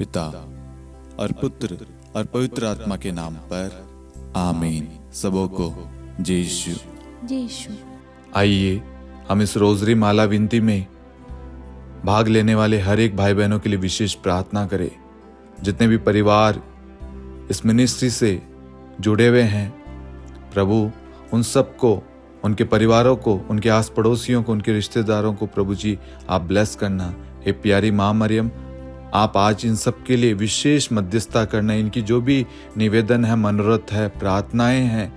पिता और पुत्र और पवित्र आत्मा के नाम पर आमीन। सबों को जय यीशु। जय यीशु। आइए हम इस रोजरी माला विनती में भाग लेने वाले हर एक भाई बहनों के लिए विशेष प्रार्थना करें। जितने भी परिवार इस मिनिस्ट्री से जुड़े हुए हैं, प्रभु उन सबको, उनके परिवारों को, उनके आस पड़ोसियों को, उनके रिश्तेदारों को प्रभु जी आप ब्लेस करना। हे प्यारी माँ मरियम, आप आज इन सब के लिए विशेष मध्यस्थता करना। इनकी जो भी निवेदन है, मनोरथ है, प्रार्थनाएं हैं,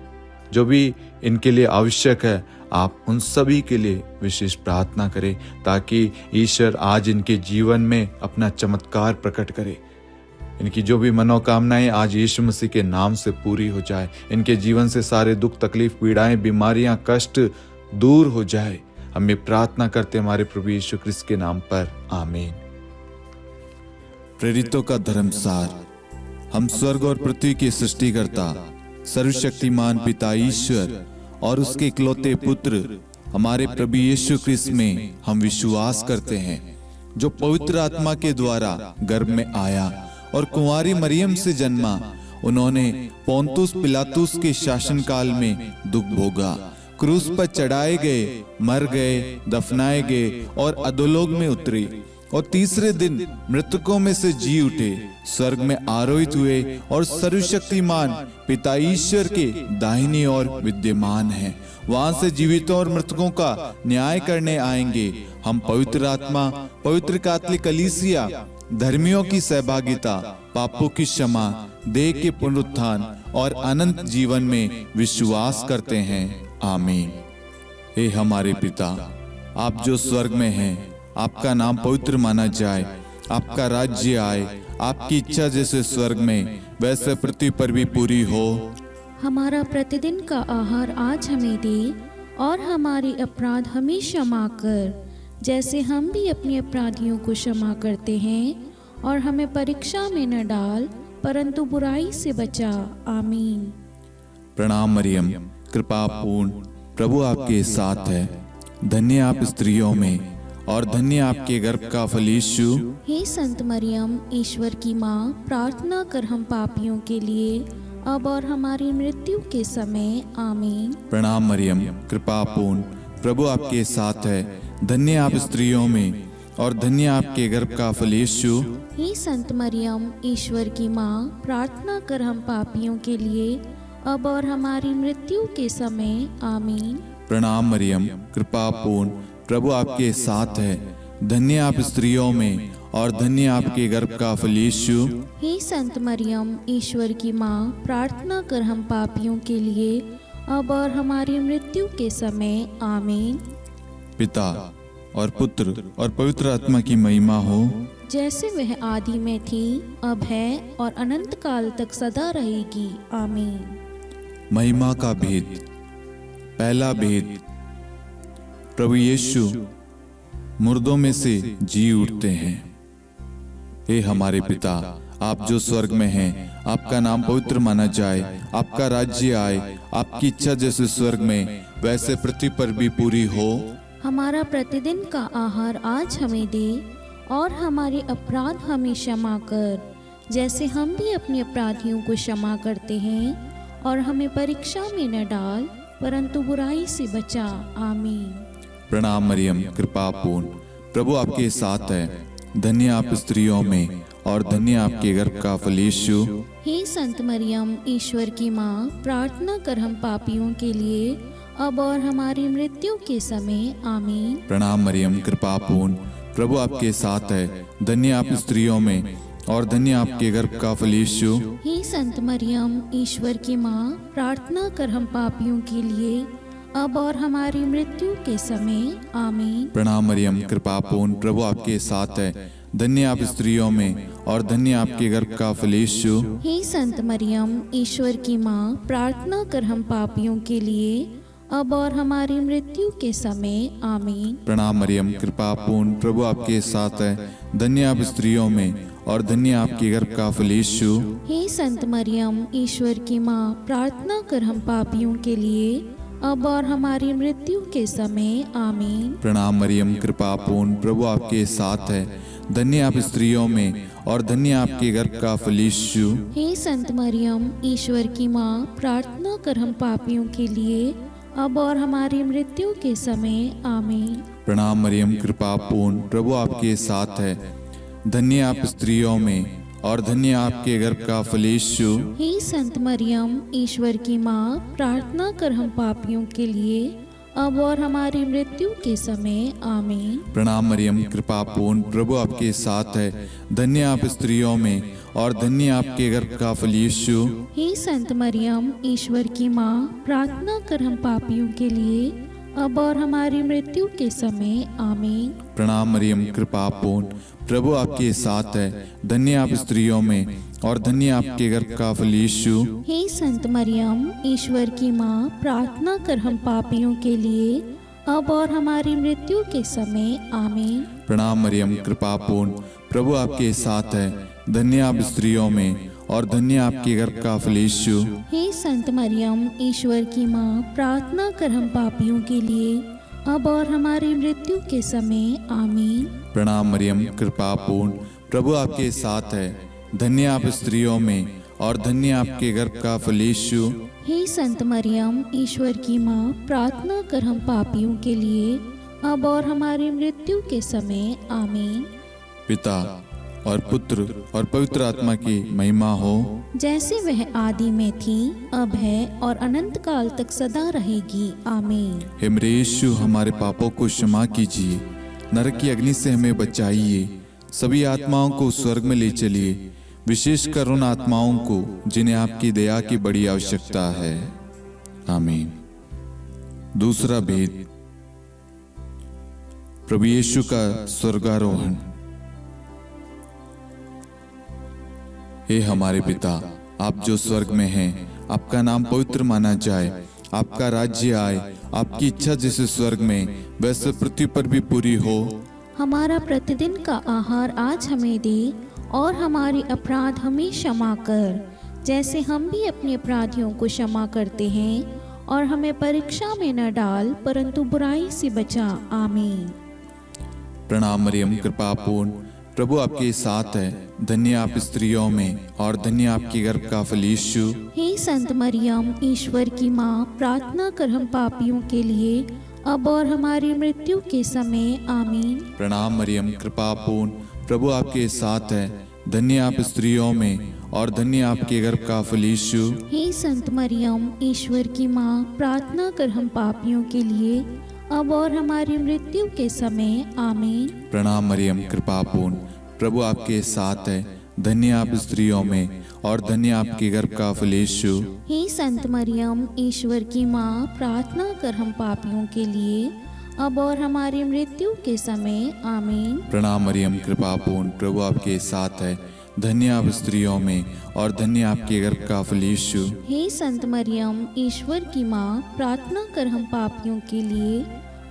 जो भी इनके लिए आवश्यक है, आप उन सभी के लिए विशेष प्रार्थना करें ताकि ईश्वर आज इनके जीवन में अपना चमत्कार प्रकट करे। इनकी जो भी मनोकामनाएं आज यीशु मसीह के नाम से पूरी हो जाए। इनके जीवन से सारे दुख, तकलीफ, पीड़ाएं, बीमारियां, कष्ट दूर हो जाए। हम ये प्रार्थना करते हमारे प्रभु यीशु क्रिस्त के नाम पर आमीन। प्रेरितों का धर्मसार। हम स्वर्ग और पृथ्वी के सृष्टिकर्ता सर्वशक्तिमान पिता ईश्वर और उसके इकलौते पुत्र हमारे प्रभु यीशु क्रिस्त में हम विश्वास करते हैं, जो पवित्र आत्मा के द्वारा गर्भ में आया और कुंवारी मरियम से जन्मा। उन्होंने पोंतुस पिलातुस के शासनकाल में दुख भोगा, क्रूस पर चढ़ाए गए, मर गए, दफनाए गए और अधोलोक में उतरे और तीसरे दिन मृतकों में से जी उठे, स्वर्ग में आरोहित हुए और सर्वशक्तिमान पिता ईश्वर के दाहिनी ओर विद्यमान हैं। वहां से जीवितों और मृतकों का न्याय करने आएंगे। हम पवित्र आत्मा, पवित्र कैथोलिक कलीसिया, धर्मियों की सहभागिता, पापों की क्षमा, देह के पुनरुत्थान और अनंत जीवन में विश्वास करते हैं। आमीन। हे हमारे पिता, आप जो स्वर्ग में हैं, आपका नाम पवित्र माना जाए, आपका राज्य आए, आपकी इच्छा जैसे स्वर्ग में वैसे पृथ्वी पर भी पूरी हो। हमारा प्रतिदिन का आहार आज हमें दे और हमारे अपराध हमें क्षमा कर, जैसे हम भी अपने अपराधियों को क्षमा करते हैं, और हमें परीक्षा में न डाल परंतु बुराई से बचा। आमीन। प्रणाम मरियम, कृपा पूर्ण, प्रभु आपके साथ है। धन्य आप स्त्रियों में और धन्य आपके गर्भ का फल यीशु। हे संत मरियम, ईश्वर की माँ, प्रार्थना कर हम पापियों के लिए अब और हमारी मृत्यु के समय। आमीन। प्रणाम मरियम, कृपा पूर्ण, प्रभु आपके साथ है। धन्य आप स्त्रियों में और धन्य आपके गर्भ का फल यीशु। हे संत मरियम, ईश्वर की माँ, प्रार्थना कर हम पापियों के लिए अब और हमारी मृत्यु के समय। आमीन। प्रणाम मरियम, कृपा पूर्ण, प्रभु आपके साथ है। धन्य आप स्त्रियों में और धन्य आपके गर्भ का फल यीशु। हे संत मरियम, ईश्वर की माँ, प्रार्थना कर हम पापियों के लिए अब और हमारी मृत्यु के समय। आमीन। पिता और पुत्र और पवित्र आत्मा की महिमा हो, जैसे वह आदि में थी, अब है और अनंत काल तक सदा रहेगी। आमीन। महिमा का भेद। पहला भेद, प्रभु यीशु मुर्दों में से जी उठते हैं। हे हमारे पिता, आप जो स्वर्ग में हैं, आपका नाम पवित्र माना जाए, आपका राज्य आए, आपकी इच्छा जैसे स्वर्ग में वैसे पृथ्वी पर भी पूरी हो। हमारा प्रतिदिन का आहार आज हमें दे और हमारे अपराध हमें क्षमा कर, जैसे हम भी अपने अपराधियों को क्षमा करते हैं, और हमें परीक्षा में न डाल परंतु बुराई से बचा। आमीन। प्रणाम मरियम, कृपा पूर्ण, प्रभु आपके साथ है। धन्य आप स्त्रियों में और धन्य आपके गर्भ का फल यीशु। हे संत मरियम, ईश्वर की माँ, प्रार्थना कर हम पापियों के लिए अब और हमारी मृत्यु के समय। आमीन। प्रणाम मरियम, कृपा पूर्ण, प्रभु आपके साथ है। धन्य आप स्त्रियों में और धन्य आपके गर्भ का फल यीशु। हे संत मरियम, ईश्वर की माँ, प्रार्थना कर हम पापियों के लिए अब और हमारी मृत्यु के समय। आमीन। प्रणाम मरियम, कृपा पूर्ण, प्रभु आपके साथ है। धन्य आप स्त्रियों में और धन्य आपके गर्भ का फल यीशु। हे संत मरियम, ईश्वर की माँ, प्रार्थना कर हम पापियों के लिए अब और हमारी मृत्यु के समय। आमीन। प्रणाम मरियम, कृपा पूर्ण, प्रभु आपके साथ है। धन्य आप स्त्रियों में और धन्य आपके गर्भ का फल यीशु। हे संत मरियम, ईश्वर की माँ, प्रार्थना कर हम पापियों के लिए अब और हमारी मृत्यु के समय। आमीन। प्रणाम मरियम, कृपा पूर्ण, प्रभु आपके साथ है। धन्य आप स्त्रियों में और धन्य आपके गर्भ का फल यीशु। हे संत मरियम, ईश्वर की माँ, प्रार्थना कर हम पापियों के लिए, अब और हमारी मृत्यु के समय। आमीन। प्रणाम मरियम, कृपा पूर्ण, प्रभु आपके साथ है। धन्य आप स्त्रियों में और धन्य आपके गर्भ का फल यीशु। हे संत मरियम, ईश्वर की माँ, प्रार्थना कर हम पापियों के लिए, अब और हमारी मृत्यु के समय। आमीन। प्रणाम मरियम, कृपा पूर्ण, प्रभु आपके साथ है। धन्य आप स्त्रियों में और धन्य आपके गर्भ का फल यीशु। हे संत मरियम, ईश्वर की माँ, प्रार्थना कर हम पापियों के लिए, अब और हमारी मृत्यु के समय। आमीन। प्रणाम मरियम, कृपा पूर्ण, प्रभु आपके साथ है। धन्य आप स्त्रियों में और धन्य आपके गर्भ का फल यीशु। हे संत मरियम, ईश्वर की माँ, प्रार्थना कर हम पापियों के लिए, अब और हमारी मृत्यु के समय। आमीन। प्रणाम मरियम, कृपा पूर्ण, प्रभु आपके साथ है। धन्य आप स्त्रियों में और धन्य आपके गर्भ का फल यीशु। हे संत मरियम, ईश्वर की माँ, प्रार्थना कर हम पापियों के लिए, अब और हमारी मृत्यु के समय। आमीन। प्रणाम मरियम, कृपा पूर्ण, प्रभु आपके साथ है। धन्य आप स्त्रियों में और धन्य आपके गर्भ का फल यीशु। हे संत मरियम, ईश्वर की माँ, प्रार्थना कर हम पापियों के लिए, अब और हमारी मृत्यु के समय। आमीन। पिता और पुत्र और पवित्र आत्मा की महिमा हो, जैसे वह आदि में थी, अब है और अनंत काल तक सदा रहेगी। आमीन। हे मेरे यीशु, हमारे पापों को क्षमा कीजिए, नरक की अग्नि से हमें बचाइए, सभी आत्माओं को स्वर्ग में ले चलिए, विशेषकर उन आत्माओं को जिन्हें आपकी दया की बड़ी आवश्यकता है। आमीन। दूसरा भेद, प्रभु यीशु का स्वर्गारोहण। हे हमारे पिता, आप जो स्वर्ग में हैं, आपका नाम पवित्र माना जाए, आपका राज्य आए, आपकी इच्छा जैसे स्वर्ग में वैसे पृथ्वी पर भी पूरी हो। हमारा प्रतिदिन का आहार आज हमें दे, और हमारे अपराध हमें क्षमा कर, जैसे हम भी अपने अपराधियों को क्षमा करते हैं, और हमें परीक्षा में न डाल, परंतु बुराई से बचा। आमीन। प्रणाम मरियम, कृपा पूर्ण, प्रभु आपके साथ है। धन्य आप स्त्रियों में और धन्य आपके गर्भ का फल यीशु। हे संत मरियम, ईश्वर की माँ, प्रार्थना कर हम पापियों के लिए, अब और हमारी मृत्यु के समय। आमीन। प्रणाम मरियम, कृपा पूर्ण, प्रभु आपके साथ है। धन्य आप स्त्रियों में और धन्य आपके गर्भ का फल यीशु। हे संत मरियम, ईश्वर की माँ, प्रार्थना कर हम पापियों के लिए, अब और हमारी मृत्यु के समय। आमीन। प्रणाम मरियम, कृपा पूर्ण, प्रभु आपके साथ है। धन्य आप स्त्रियों में और धन्य आपके गर्भ का फल यीशु। हे संत मरियम, ईश्वर की माँ, प्रार्थना कर हम पापियों के लिए, अब और हमारी मृत्यु के समय। आमीन। प्रणाम मरियम, कृपा पूर्ण, प्रभु आपके साथ है। धन्य आप स्त्रियों में और धन्य आपके गर्भ का फल यीशु। हे संत मरियम, ईश्वर की माँ, प्रार्थना कर हम पापियों के लिए,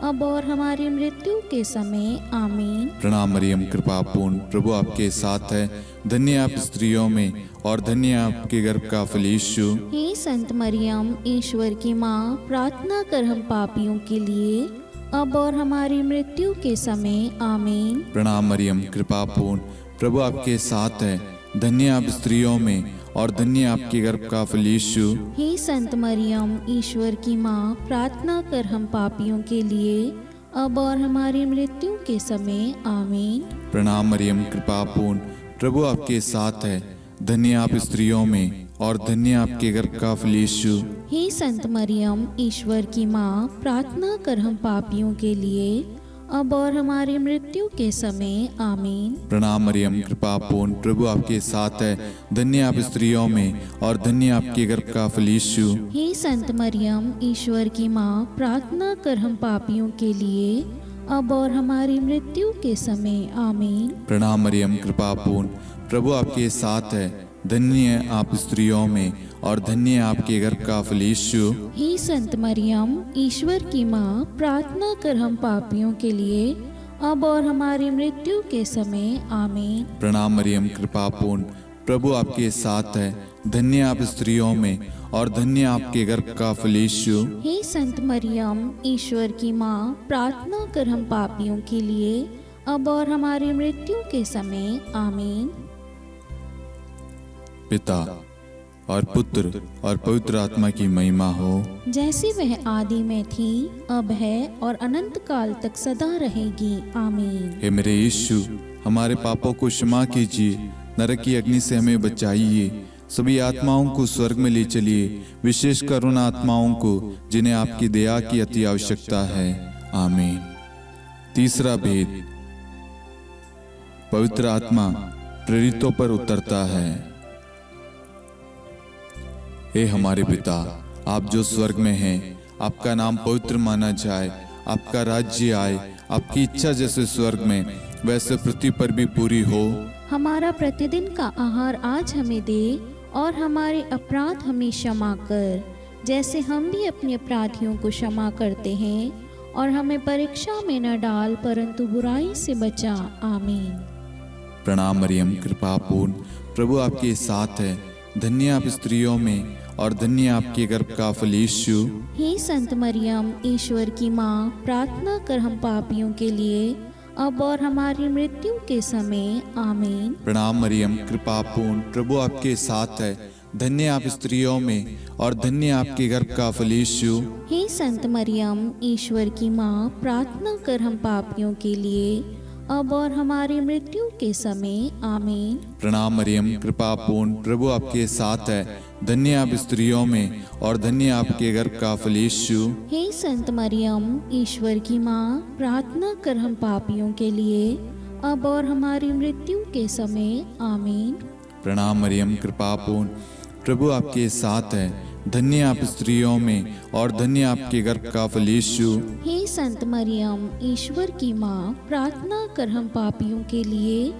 अब और हमारी मृत्यु के समय। आमीन। प्रणाम मरियम, कृपा पूर्ण, प्रभु आपके साथ है। धन्य आप स्त्रियों में और धन्य आपके गर्भ का फल यीशु। हे संत मरियम, ईश्वर की माँ, प्रार्थना कर हम पापियों के लिए, अब और हमारी मृत्यु के समय। आमीन। प्रणाम मरियम, कृपा पूर्ण, प्रभु आपके साथ है। धन्य आप स्त्रियों में और धन्य आपके गर्भ का फल यीशु। हे संत मरियम, ईश्वर की माँ, प्रार्थना कर हम पापियों के लिए, अब और हमारी मृत्यु के समय। आमीन। प्रणाम मरियम, कृपा पूर्ण, प्रभु आपके साथ है। धन्य आप स्त्रियों में और धन्य आपके गर्भ का फल यीशु। हे संत मरियम, ईश्वर की माँ, प्रार्थना कर हम पापियों के लिए, अब और हमारी मृत्यु के समय। आमीन। प्रणाम मरियम, कृपा पूर्ण, प्रभु आपके साथ है। धन्य आप स्त्रियों में और धन्य आपके गर्भ का फल यीशु। हे संत मरियम, ईश्वर की माँ, प्रार्थना कर हम पापियों के लिए, अब और हमारी मृत्यु के समय। आमीन। प्रणाम मरियम, कृपा पूर्ण, प्रभु आपके साथ है। धन्य आप स्त्रियों में और धन्य आपके गर्भ का फल यीशु। हे संत मरियम, ईश्वर की माँ, प्रार्थना कर हम पापियों के लिए, अब और हमारी मृत्यु के समय। आमीन। प्रणाम मरियम, कृपा पूर्ण, प्रभु आपके साथ है। धन्य आप स्त्रियों में और धन्य आपके गर्भ का फल यीशु। हे संत मरियम, ईश्वर की माँ, प्रार्थना कर हम पापियों के लिए, अब और हमारी मृत्यु के समय आमीन। पिता और पुत्र और पवित्र आत्मा की महिमा हो, जैसे वह आदि में थी, अब है और अनंत काल तक सदा रहेगी आमीन। हे मेरे यीशु, हमारे पापों को क्षमा कीजिए, नरक की अग्नि से हमें बचाइए, सभी आत्माओं को स्वर्ग में ले चलिए, विशेषकर उन आत्माओं को जिन्हें आपकी दया की अति आवश्यकता है। आमीन। तीसरा भेद, पवित्र आत्मा प्रेरितों पर उतरता है। हे हमारे पिता, आप जो स्वर्ग में हैं, आपका नाम पवित्र माना जाए, आपका राज्य आए, आपकी इच्छा जैसे स्वर्ग में वैसे पृथ्वी पर भी पूरी हो। हमारा प्रतिदिन का आहार आज हमें दे, और हमारे अपराध हमें क्षमा कर, जैसे हम भी अपने अपराधियों को क्षमा करते हैं, और हमें परीक्षा में न डाल, परंतु बुराई से बचा। आमीन। प्रणाम मरियम, कृपा पूर्ण, प्रभु आपके साथ है, धन्य आप स्त्रियों में और धन्य आपके गर्भ का फल यीशु। हे संत मरियम, ईश्वर की माँ, प्रार्थना कर हम पापियों के लिए, अब और हमारी मृत्यु के समय। आमीन। प्रणाम मरियम, कृपा पूर्ण, प्रभु आपके साथ है, धन्य आप स्त्रियों में और धन्य आपके गर्भ का फल यीशु। हे संत मरियम, ईश्वर की माँ, प्रार्थना कर हम पापियों के लिए, अब और हमारी मृत्यु के समय। आमीन। प्रणाम मरियम, कृपा पूर्ण, प्रभु आपके साथ है, धन्य आप स्त्रियों में और धन्य आपके गर्भ का फल यीशु। हे संत मरियम, ईश्वर की माँ, प्रार्थना कर हम पापियों के लिए, अब और हमारी मृत्यु के समय। आमीन। प्रणाम मरियम, कृपा पूर्ण, प्रभु आपके साथ है, धन्य आप स्त्रियों में और धन्य आपके गर्भ का फल यीशु। हे संत मरियम, ईश्वर की माँ, प्रार्थना कर हम पापियों के लिए,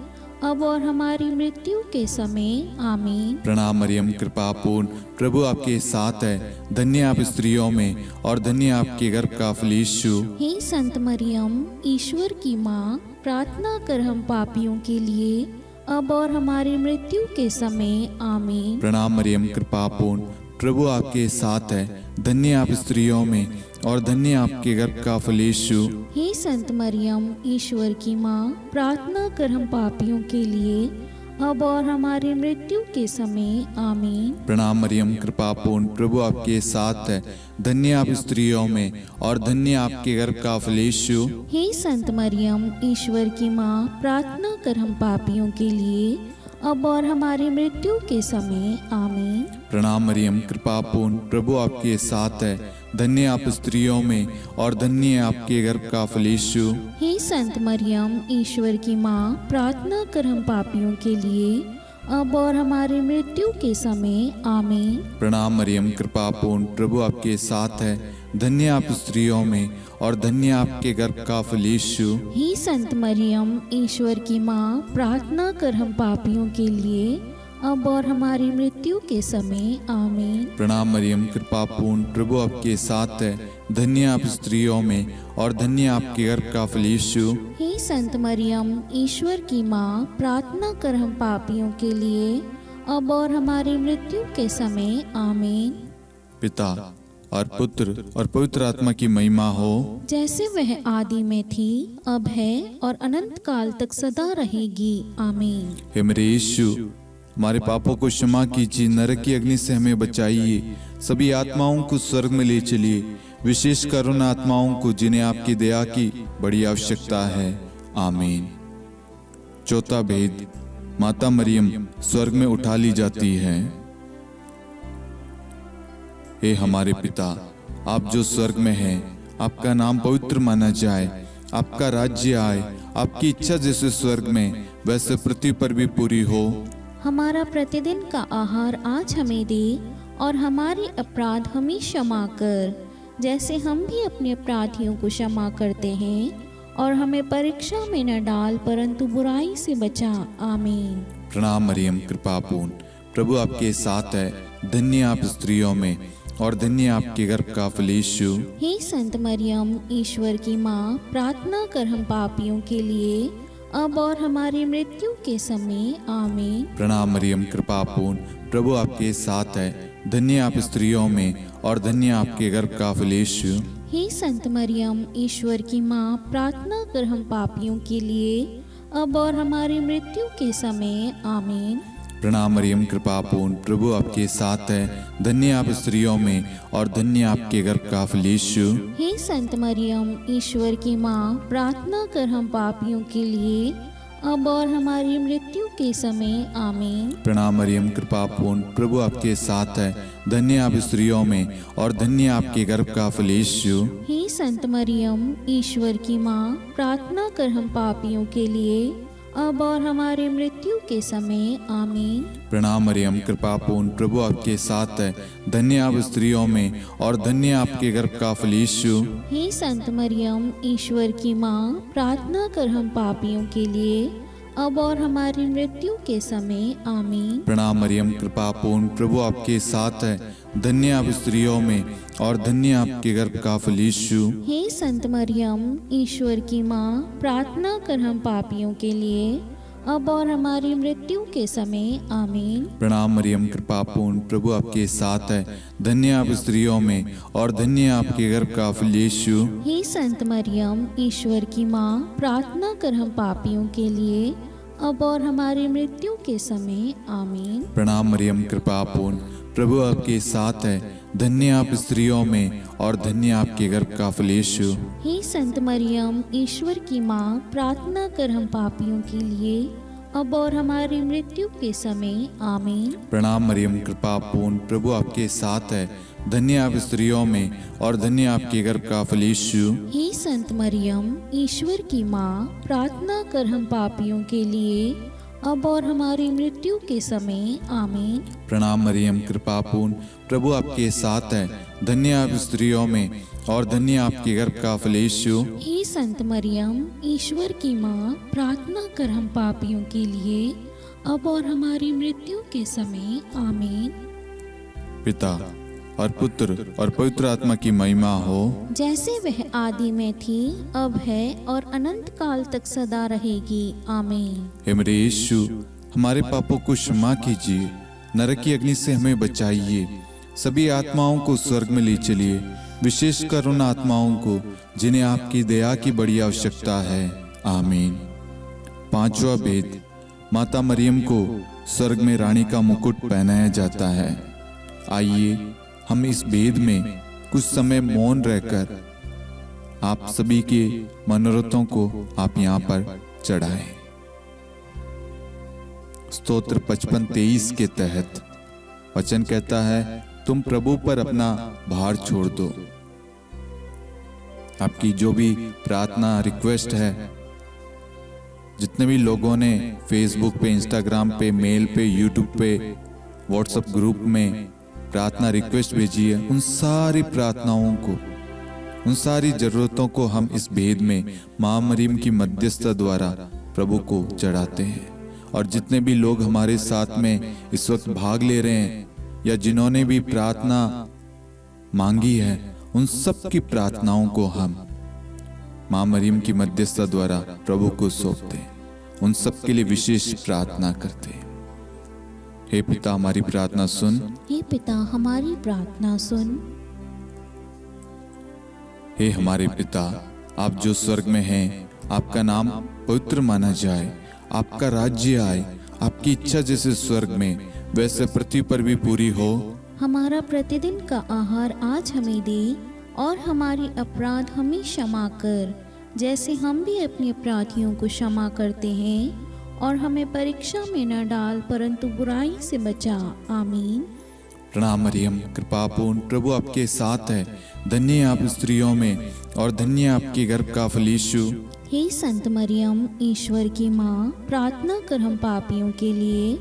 अब और हमारी मृत्यु के समय। आमीन। प्रणाम मरियम, कृपा पूर्ण, प्रभु आपके साथ है, धन्य आप स्त्रियों में और धन्य आपके गर्भ का फल यीशु। हे संत मरियम, ईश्वर की माँ, प्रार्थना कर हम पापियों के लिए, अब और हमारी मृत्यु के समय। आमीन। प्रणाम मरियम, कृपा पूर्ण, प्रभु आपके साथ है, धन्य आप स्त्रियों में और धन्य आपके गर्भ का फल यीशु। हे संत मरियम, ईश्वर की माँ, प्रार्थना कर हम पापियों के लिए, अब और हमारी मृत्यु के समय। आमीन। प्रणाम मरियम, कृपा पूर्ण, प्रभु आपके साथ है, धन्य आप स्त्रियों में और धन्य आपके गर्भ का फल यीशु। हे संत मरियम, ईश्वर की माँ, प्रार्थना कर हम पापियों के लिए, अब और हमारी मृत्यु के समय। आमीन। प्रणाम मरियम, कृपा पूर्ण, प्रभु आपके साथ है, धन्य आप स्त्रियों में और धन्य आपके गर्भ का फल यीशु। हे संत मरियम, ईश्वर की माँ, प्रार्थना कर हम पापियों के लिए, अब और हमारी मृत्यु के समय। आमीन। प्रणाम मरियम, कृपा पूर्ण, प्रभु आपके साथ है, धन्य आप स्त्रियों में और धन्य आपके गर्भ का फल यीशु। हे संत मरियम, ईश्वर की माँ, प्रार्थना कर हम पापियों के लिए, अब और हमारी मृत्यु के समय। आमीन। प्रणाम मरियम, कृपा पूर्ण, प्रभु आपके साथ है, धन्य आप स्त्रियों में और धन्य आपके गर्भ का फल यीशु। हे संत मरियम, ईश्वर की माँ, प्रार्थना कर हम पापियों के लिए, अब और हमारी मृत्यु के समय। आमीन। पिता और पुत्र और पवित्र आत्मा की महिमा हो, जैसे वह आदि में थी, अब है और अनंत काल तक सदा रहेगी। आमीन। हे मेरे यीशु, हमारे पापों को क्षमा कीजिए, नरक की अग्नि से हमें बचाइए, सभी आत्माओं को स्वर्ग में ले चलिए, विशेषकर उन आत्माओं को जिन्हें आपकी दया की बड़ी आवश्यकता है। आमीन। चौथा भेद, माता मरियम स्वर्ग में उठा ली जाती है। हे हमारे पिता, आप जो स्वर्ग में हैं, आपका नाम पवित्र माना जाए, आपका राज्य आए, आपकी इच्छा जैसे स्वर्ग में वैसे पृथ्वी पर भी पूरी हो। हमारा प्रतिदिन का आहार आज हमें दे, और हमारे अपराध हमें क्षमा कर, जैसे हम भी अपने अपराधियों को क्षमा करते हैं, और हमें परीक्षा में न डाल, परंतु बुराई से बचा। आमीन। प्रणाम मरियम, कृपा पूर्ण, प्रभु आपके साथ है, धन्य आप स्त्रियों में और धन्य आपके गर्भ का फल यीशु। हे संत मरियम, ईश्वर की माँ, प्रार्थना कर हम पापियों के लिए, अब और हमारी मृत्यु के समय। आमीन। प्रणाम मरियम, कृपा पूर्ण, प्रभु आपके साथ है, धन्य आप स्त्रियों में और धन्य आपके गर्भ का फल यीशु। हे संत मरियम, ईश्वर की माँ, प्रार्थना कर हम पापियों के लिए, अब और हमारी मृत्यु के समय। आमीन। प्रणाम मरियम, कृपा पूर्ण, प्रभु आपके साथ है। धन्य आप स्त्रियों में और धन्य आपके गर्भ का फल यीशु। हे संत मरियम, ईश्वर की माँ, प्रार्थना कर हम पापियों के लिए, अब और हमारी मृत्यु के समय। आमीन। प्रणाम मरियम, कृपा पूर्ण, प्रभु आपके साथ है। धन्य आप स्त्रियों में और धन्य आपके गर्भ का फल यीशु। हे संत मरियम, ईश्वर की माँ, प्रार्थना कर हम पापियों के लिए, अब और हमारी मृत्यु के समय। आमीन। प्रणाम मरियम, कृपा पूर्ण, प्रभु आपके साथ है। धन्य आप स्त्रियों में और धन्य आपके गर्भ का फल यीशु। हे संत मरियम, ईश्वर की माँ, प्रार्थना कर हम पापियों के लिए, अब और हमारी मृत्यु के समय। आमीन। प्रणाम मरियम, कृपा पूर्ण, प्रभु आपके साथ है। धन्य आप स्त्रियों में और धन्य आपके गर्भ का फल यीशु। हे संत मरियम, ईश्वर की माँ, प्रार्थना कर हम पापियों के लिए, अब और हमारी मृत्यु के समय। आमीन। प्रणाम मरियम, कृपा पूर्ण, प्रभु आपके साथ है। धन्य आप स्त्रियों में और धन्य आपके गर्भ का फल यीशु। हे संत मरियम, ईश्वर की माँ, प्रार्थना कर हम पापियों के लिए, अब और हमारी मृत्यु के समय। आमीन। प्रणाम मरियम, कृपा पूर्ण, प्रभु आपके साथ है। धन्य आप स्त्रियों में और धन्य आपके गर्भ का फल यीशु। हे संत मरियम, ईश्वर की माँ, प्रार्थना कर हम पापियों के लिए, अब और हमारी मृत्यु के समय। आमीन। प्रणाम मरियम, कृपा पूर्ण, प्रभु आपके साथ है। धन्य आप स्त्रियों में और धन्य आपके गर्भ का फल यीशु। हे संत मरियम, ईश्वर की माँ, प्रार्थना कर हम पापियों के लिए, अब और हमारी मृत्यु के समय। आमीन। प्रणाम मरियम, कृपा पूर्ण, प्रभु आपके साथ है। धन्य आप स्त्रियों में और धन्य आपके गर्भ का फल यीशु। हे संत मरियम, ईश्वर की माँ, प्रार्थना कर हम पापियों के लिए, अब और हमारी मृत्यु के समय। आमीन। पिता और पुत्र और पवित्र आत्मा की महिमा हो, जैसे वह आदि में थी, अब है और अनंत काल तक सदा रहेगी। आमीन। हे मेरे यीशु, हमारे पापों को क्षमा कीजिए, नरक की अग्नि से हमें बचाइए, सभी आत्माओं को स्वर्ग में ले चलिए, विशेषकर उन आत्माओं को जिन्हें आपकी दया की बड़ी आवश्यकता है। आमीन। पांचवा भेद, माता मरियम को स्वर्ग में रानी का मुकुट पहनाया जाता है। आइए हम इस भेद में कुछ समय मौन रहकर आप सभी के मनोरथों को आप यहाँ पर चढ़ाएं। स्तोत्र 55-23 के तहत वचन कहता है, तुम प्रभु पर अपना भार छोड़ दो। आपकी जो भी प्रार्थना रिक्वेस्ट है, जितने भी लोगों ने फेसबुक पे, इंस्टाग्राम पे, मेल पे, यूट्यूब पे, व्हाट्सएप ग्रुप में प्रार्थना रिक्वेस्ट भेजी है, उन सारी प्रार्थनाओं को, उन सारी जरूरतों को हम इस भेद में मां मरियम की मध्यस्थता द्वारा प्रभु को चढ़ाते हैं। और जितने भी लोग हमारे साथ में इस वक्त भाग ले रहे हैं या जिन्होंने भी प्रार्थना मांगी है, उन सब की प्रार्थनाओं को हम मां मरियम की मध्यस्थता द्वारा प्रभु को सौंपते हैं, उन सब के लिए विशेष प्रार्थना करते हैं। हे पिता, हमारी प्रार्थना सुन। हे पिता, हमारी प्रार्थना सुन। हे हमारे पिता, आप जो स्वर्ग में हैं, आपका नाम पवित्र माना जाए, आपका राज्य आए, आपकी इच्छा जैसे स्वर्ग में वैसे पृथ्वी पर भी पूरी हो। हमारा प्रतिदिन का आहार आज हमें दे, और हमारी अपराध हमें क्षमा कर, जैसे हम भी अपने अपराधियों को क्षमा करते हैं, और हमें परीक्षा में न डाल, परंतु बुराई से बचा। आमीन। प्रणाम मरियम, कृपा पूर्ण, प्रभु आपके साथ है। धन्य आप स्त्रियों में और धन्य आपके गर्भ का फल यीशु। हे संत मरियम, ईश्वर की माँ, प्रार्थना कर हम पापियों के लिए,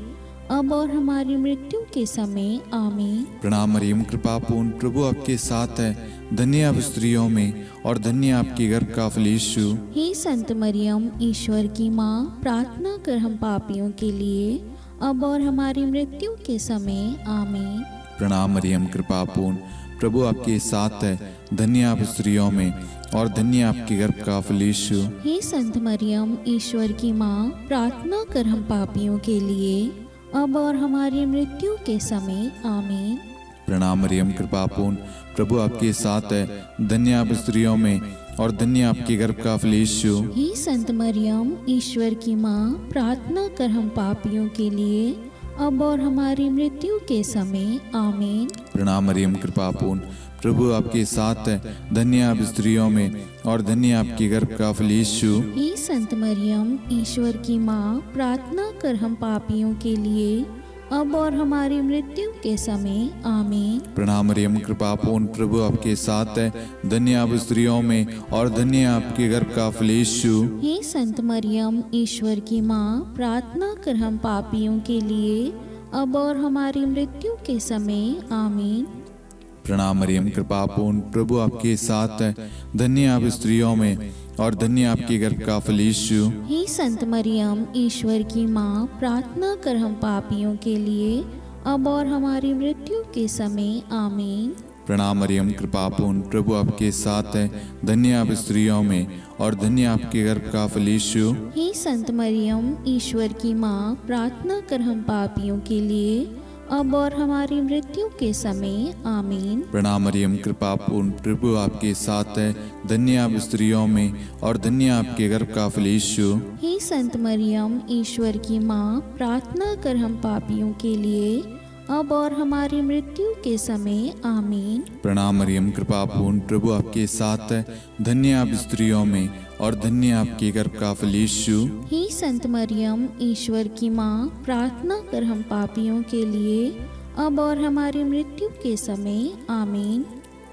अब और हमारी मृत्यु के समय। आमीन। प्रणाम मरियम, कृपा पूर्ण, प्रभु आपके साथ है। धन्य आप स्त्रियों में और धन्य आपके गर्भ का फल यीशु। हे संत मरियम, ईश्वर की माँ, प्रार्थना कर हम पापियों के लिए, अब और हमारी मृत्यु के समय। आमीन। प्रणाम मरियम, कृपा पूर्ण, प्रभु आपके साथ है। धन्य आप स्त्रियों में और धन्य आपके गर्भ का फल यीशु। हे संत मरियम, ईश्वर की माँ, प्रार्थना कर हम पापियों के लिए, अब और हमारी मृत्यु के समय। आमीन। प्रणाम मरियम कृपापूर्ण, प्रभु आपके साथ है, धन्य आप स्त्रियों में और धन्य आपके गर्भ का फल यीशु। हे संत मरियम, ईश्वर की माँ, प्रार्थना कर हम पापियों के लिए, अब और हमारी मृत्यु के समय। आमीन। प्रणाम मरियम कृपापूर्ण, प्रभु आपके साथ है, धन्य आप स्त्रियों में और धन्य आपके गर्भ का फल यीशु। हे संत मरियम, ईश्वर की माँ, प्रार्थना कर हम पापियों के लिए, अब और हमारी मृत्यु के समय। आमीन। प्रणाम मरियम कृपापूर्ण, प्रभु आपके साथ है, धन्य आप स्त्रियों में और धन्य आपके गर्भ का फल यीशु। हे संत मरियम, ईश्वर की माँ, प्रार्थना कर हम पापियों के लिए, अब और हमारी मृत्यु के समय। आमीन। प्रणाम मरियम कृपापूर्ण, प्रभु आपके साथ है, धन्य आप स्त्रियों में और धन्य आपके गर्भ का फल यीशु। हे संत मरियम, ईश्वर की माँ, प्रार्थना कर हम पापियों के लिए, अब और हमारी मृत्यु के समय। आमीन। प्रणाम मरियम कृपापूर्ण, प्रभु आपके साथ है, धन्य आप स्त्रियों में और धन्य आपके गर्भ का फल यीशु। हे संत मरियम, ईश्वर की माँ, प्रार्थना कर हम पापियों के लिए, अब और हमारी मृत्यु के समय। आमीन। प्रणाम मरियम कृपापूर्ण, प्रभु आपके साथ है, धन्य आप स्त्रियों में और धन्य आपके गर्भ का फल यीशु। हे संत मरियम, ईश्वर की माँ, प्रार्थना कर हम पापियों के लिए, अब और हमारी मृत्यु के समय। आमीन। प्रणाम मरियम कृपापूर्ण, प्रभु आपके साथ है, धन्य आप स्त्रियों में और धन्य आपके गर्भ का फल यीशु। हे संत मरियम, ईश्वर की माँ, प्रार्थना कर हम पापियों के लिए, अब और हमारी मृत्यु के समय। आमीन।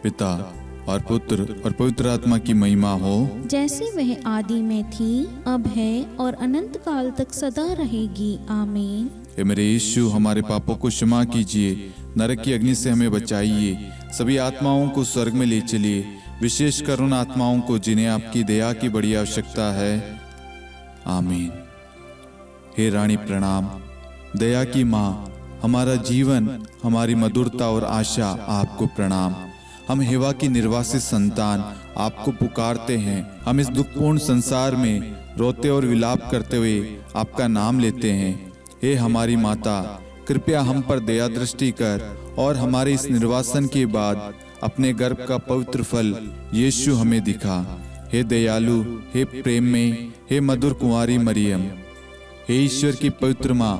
पिता और पुत्र और पवित्र आत्मा की महिमा हो, जैसे वह आदि में थी, अब है और अनंत काल तक सदा रहेगी। आमीन। हे मेरे यीशु, हमारे पापों को क्षमा कीजिए, नरक की अग्नि से हमें बचाइए, सभी आत्माओं को स्वर्ग में ले चलिए, विशेषकर उन आत्माओं को जिन्हें आपकी दया की बड़ी आवश्यकता है। आमीन। हे रानी प्रणाम, दया की माँ, हमारा जीवन, हमारी मधुरता और आशा आपको प्रणाम। हम हेवा की निर्वासित संतान आपको पुकारते हैं। हम इस दुखपूर्ण संसार में रोते और विलाप करते हुए आपका नाम लेते हैं। हे हमारी माता, कृपया हम पर दया दृष्टि कर और हमारे इस निर्वासन के बाद अपने गर्भ का पवित्र फल यीशु हमें दिखा। हे दयालु, हे प्रेम में, हे मधुर कुंवारी मरियम, हे ईश्वर की पवित्र माँ,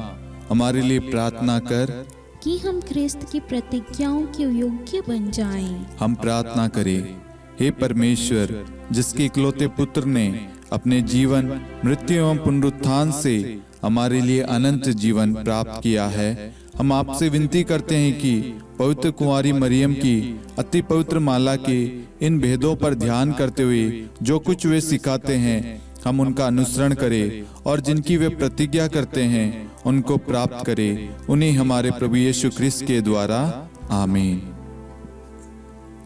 हमारे लिए प्रार्थना कर कि हम ख्रिस्त की प्रतिज्ञाओं के योग्य बन जाएं। हम प्रार्थना करें। हे परमेश्वर, जिसके इकलौते पुत्र ने अपने जीवन, मृत्यु एवं पुनरुत्थान से हमारे लिए अनंत जीवन प्राप्त किया है, हम आपसे विनती करते हैं कि पवित्र कुंवारी मरियम की अति पवित्र माला के इन भेदों पर ध्यान करते हुए जो कुछ वे सिखाते हैं, हम उनका अनुसरण करें और जिनकी वे प्रतिज्ञा करते हैं उनको प्राप्त करें। उन्हीं हमारे प्रभु यीशु ख्रिस्त के द्वारा। आमीन।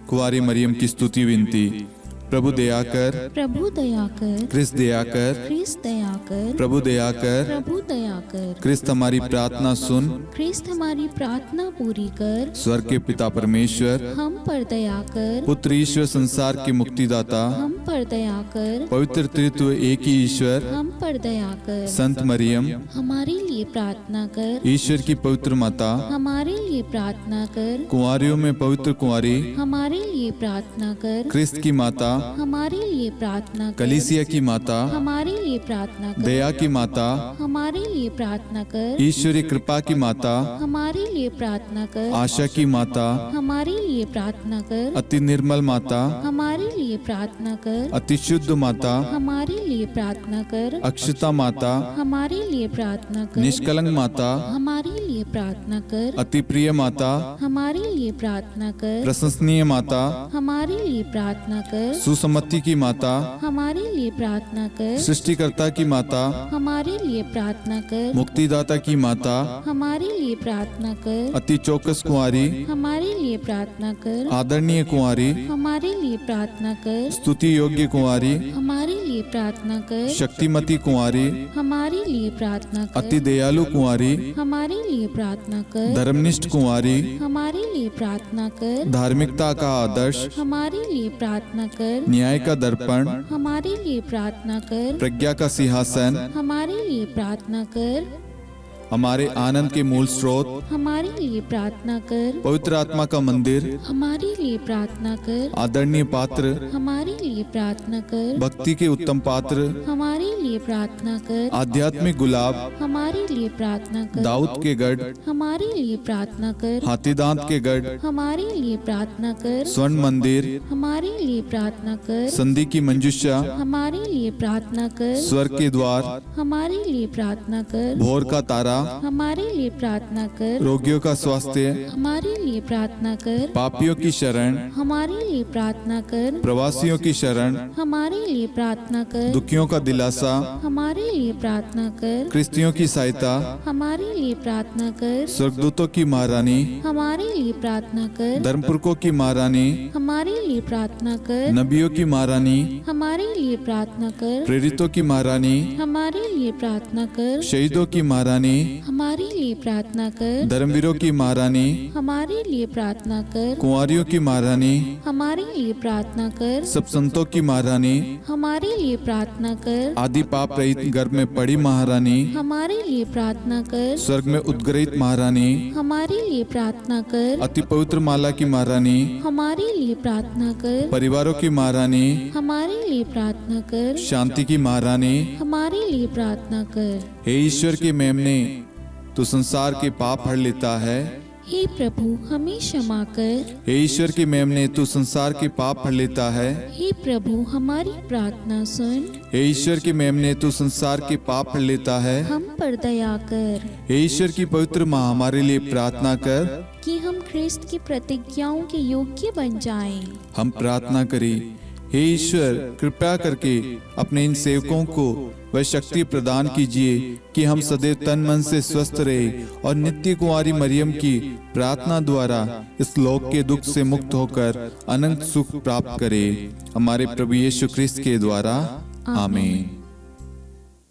कुंवारी मरियम की स्तुति विनती। प्रभु दया कर, प्रभु दया कर, ख्रिस्त दया कर, ख्रिस्त दया कर, प्रभु दया कर, प्रभु दया कर, ख्रिस्त हमारी प्रार्थना सुन। ख्रिस्त हमारी प्रार्थना पूरी कर, स्वर्ग के पिता परमेश्वर, हम पर दया कर, पुत्र ईश्वर संसार के मुक्तिदाता, हम पर दया कर, पवित्र त्रित्व एक ही ईश्वर, हम पर दया कर, संत मरियम, हमारे लिए प्रार्थना कर, ईश्वर की पवित्र माता, हमारे लिए प्रार्थना कर, कुंवारियों में पवित्र कुंवारी, हमारे लिए प्रार्थना कर, ख्रिस्त की माता, हमारे लिए प्रार्थना कर, कलीसिया की माता, हमारे लिए प्रार्थना कर, दया की माता, हमारे लिए प्रार्थना कर, ईश्वरी कृपा की माता, हमारे लिए प्रार्थना कर, आशा की माता, हमारे लिए प्रार्थना कर, अति निर्मल माता, हमारे लिए प्रार्थना कर, अति शुद्ध माता, हमारे लिए प्रार्थना कर, अक्षता माता, हमारे लिए प्रार्थना कर, निष्कलंक माता, हमारे लिए प्रार्थना कर, अति प्रिय माता, हमारे लिए प्रार्थना कर, प्रशंसनीय माता, हमारे लिए प्रार्थना कर, सुसमति की माता, हमारे लिए प्रार्थना कर, सृष्टिकर्ता की माता, हमारे लिए प्रार्थना कर, मुक्तिदाता की माता, हमारे लिए प्रार्थना कर, अति चौकस कुंवारी, हमारे लिए प्रार्थना कर, आदरणीय कुंवारी, हमारे लिए प्रार्थना कर, स्तुति योग्य कुंवारी, हमारे लिए प्रार्थना कर, शक्तिमती कुंवारी, हमारे लिए प्रार्थना अति कर, दयालु कुंवारी, हमारे लिए प्रार्थना कर, धर्मनिष्ठ कुंवारी, हमारे लिए प्रार्थना कर, धार्मिकता का आदर्श, हमारे लिए प्रार्थना कर, न्याय का दर्पण, हमारे लिए प्रार्थना कर, प्रज्ञा का सिंहासन, हमारे लिए प्रार्थना कर, हमारे आनंद के मूल स्रोत, हमारे लिए प्रार्थना कर। पवित्र आत्मा का मंदिर, हमारे लिए प्रार्थना कर। आदरणीय पात्र, हमारे लिए प्रार्थना कर। भक्ति के उत्तम पात्र, हमारे लिए प्रार्थना कर। आध्यात्मिक गुलाब, हमारे लिए प्रार्थना कर। दाऊद के गढ़, हमारे लिए प्रार्थना कर। हाथीदांत के गढ़, हमारे लिए प्रार्थना कर। स्वर्ण मंदिर, हमारे लिए प्रार्थना कर। संधि की मंजुषा, हमारे लिए प्रार्थना कर। स्वर्ग के द्वार, हमारे लिए प्रार्थना कर। भोर का तारा, हमारे लिए प्रार्थना कर। रोगियों का स्वास्थ्य, हमारे लिए प्रार्थना कर। पापियों की शरण, हमारे लिए प्रार्थना कर। प्रवासियों की शरण, हमारे लिए प्रार्थना कर। दुखियों का दिलासा, हमारे लिए प्रार्थना कर। क्रिस्तियों की सहायता, हमारे लिए प्रार्थना कर। स्वर्गदूतों की महारानी, हमारे लिए प्रार्थना कर। धर्मपुरखों की महारानी, हमारे लिए प्रार्थना कर। नबियों की महारानी, हमारे लिए प्रार्थना कर। प्रेरितों की महारानी, हमारे लिए प्रार्थना कर। शहीदों की महारानी, हमारे लिए प्रार्थना कर। धर्मवीरों की महारानी, हमारे लिए प्रार्थना कर। कुंवारियों की महारानी, हमारे लिए प्रार्थना कर। सब संतों की महारानी, हमारे लिए प्रार्थना कर। आदि पाप रहित गर्भ में पड़ी महारानी, हमारे लिए प्रार्थना कर। स्वर्ग में उद्गृहित महारानी, हमारे लिए प्रार्थना कर। अति पवित्र माला की महारानी, हमारे लिए प्रार्थना कर। परिवारों की महारानी, हमारे लिए प्रार्थना कर। शांति की महारानी, हमारे लिए प्रार्थना कर। हे ईश्वर के मेमने, तू संसार के पाप हर लेता है। हे प्रभु हमें क्षमा कर। हे ईश्वर के मेमने, तू संसार के पाप हर लेता है। हे प्रभु हमारी प्रार्थना सुन। हे ईश्वर के मेमने, तू संसार के पाप हर लेता है। हम पर दया कर हे ईश्वर की पवित्र माँ, हमारे लिए प्रार्थना कर। कि हम ख्रिस्त की प्रतिज्ञाओं के योग्य बन जाएं। हम प्रार्थना करें, हे ईश्वर कृपया करके अपने इन सेवकों को वह शक्ति प्रदान कीजिए कि हम सदैव तन मन से स्वस्थ रहे और नित्य कुंवारी मरियम की प्रार्थना द्वारा इस लोक के दुख से मुक्त होकर अनंत सुख प्राप्त करें। हमारे प्रभु यीशु ख्रिस्त के द्वारा, आमीन।